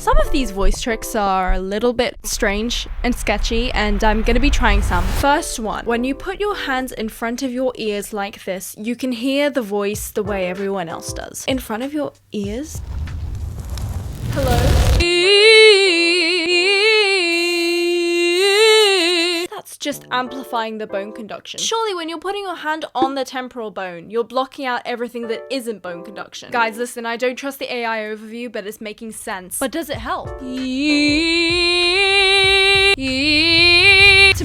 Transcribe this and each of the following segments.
Some of these voice tricks are a little bit strange and sketchy, and I'm gonna be trying some. First one, when you put your hands in front of your ears like this, you can hear the voice the way everyone else does. In front of your ears? Hello? That's just amplifying the bone conduction. Surely when you're putting your hand on the temporal bone, you're blocking out everything that isn't bone conduction. Guys, listen, I don't trust the AI overview, but it's making sense. But does it help? To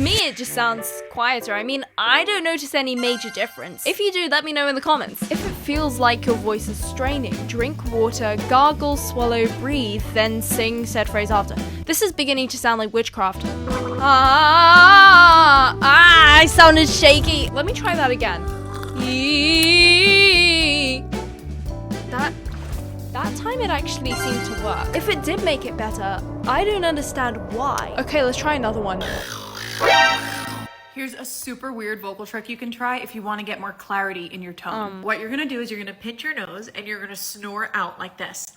me, it just sounds quieter. I mean, I don't notice any major difference. If you do, let me know in the comments. If it feels like your voice is straining, drink water, gargle, swallow, breathe, then sing said phrase after. This is beginning to sound like witchcraft. I sounded shaky. Let me try that again. That time it actually seemed to work. If it did make it better, I don't understand why. Okay, let's try another one. Here's a super weird vocal trick you can try if you want to get more clarity in your tone. What you're gonna do is you're gonna pinch your nose and you're gonna snore out like this.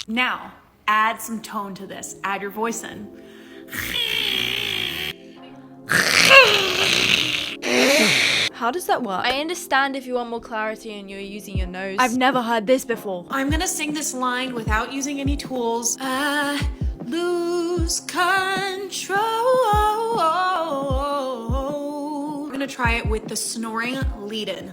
Now, add some tone to this. Add your voice in. How does that work? I understand if you want more clarity and you're using your nose. I've never heard this before. I'm gonna sing this line without using any tools. I lose control. I'm gonna try it with the snoring lead-in.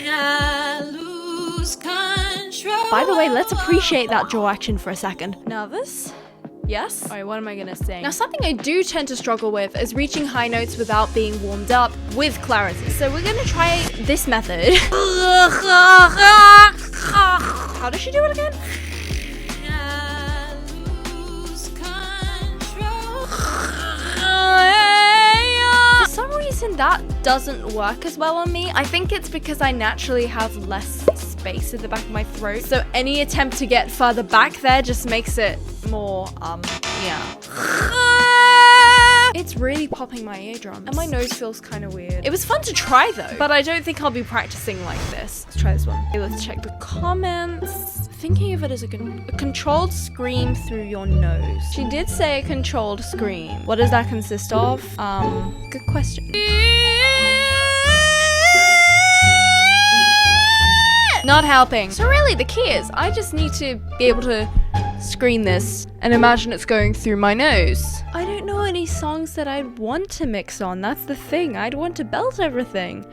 I lose control. By the way, let's appreciate that jaw action for a second. Nervous? Yes? Alright, what am I gonna sing? Now, something I do tend to struggle with is reaching high notes without being warmed up with clarity. So we're gonna try this method. How does she do it again? For some reason, that doesn't work as well on me. I think it's because I naturally have less space at the back of my throat. So any attempt to get further back there just makes it more, yeah. It's really popping my eardrums. And my nose feels kind of weird. It was fun to try though, but I don't think I'll be practicing like this. Let's try this one. Okay, let's check the comments. Thinking of it as a controlled scream through your nose. She did say a controlled scream. What does that consist of? Good question. Not helping. So really the key is I just need to be able to screen this and imagine it's going through my nose. I don't know any songs that I'd want to mix on. That's the thing. I'd want to belt everything.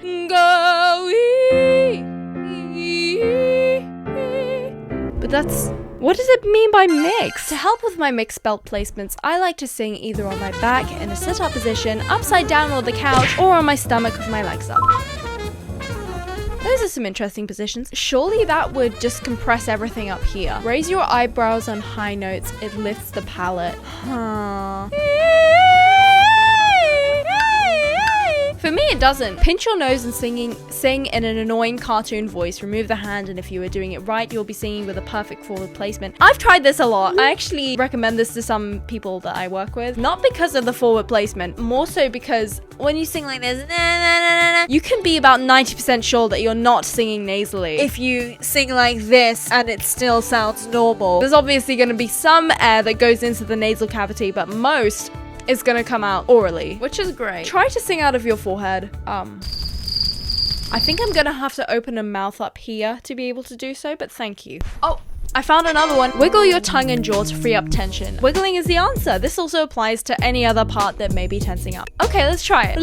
But that's... what does it mean by mix? To help with my mix belt placements, I like to sing either on my back in a sit-up position, upside down on the couch, or on my stomach with my legs up. Those are some interesting positions. Surely that would just compress everything up here. Raise your eyebrows on high notes. It lifts the palate. Huh. For me, it doesn't. Pinch your nose and sing in an annoying cartoon voice. Remove the hand, and if you were doing it right, you'll be singing with a perfect forward placement. I've tried this a lot. I actually recommend this to some people that I work with. Not because of the forward placement, more so because when you sing like this, you can be about 90% sure that you're not singing nasally. If you sing like this and it still sounds normal, there's obviously going to be some air that goes into the nasal cavity, but most is gonna come out orally, which is great. Try to sing out of your forehead. I think I'm gonna have to open a mouth up here to be able to do so, but thank you. Oh, I found another one. Wiggle your tongue and jaw to free up tension. Wiggling is the answer. This also applies to any other part that may be tensing up. Okay, let's try it.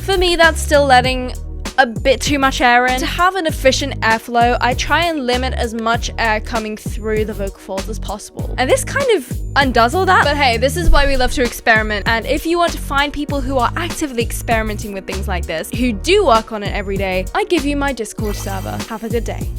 For me, that's still letting a bit too much air in. To have an efficient airflow, I try and limit as much air coming through the vocal folds as possible. And this kind of undoes all that. But hey, this is why we love to experiment. And if you want to find people who are actively experimenting with things like this, who do work on it every day, I give you my Discord server. Have a good day.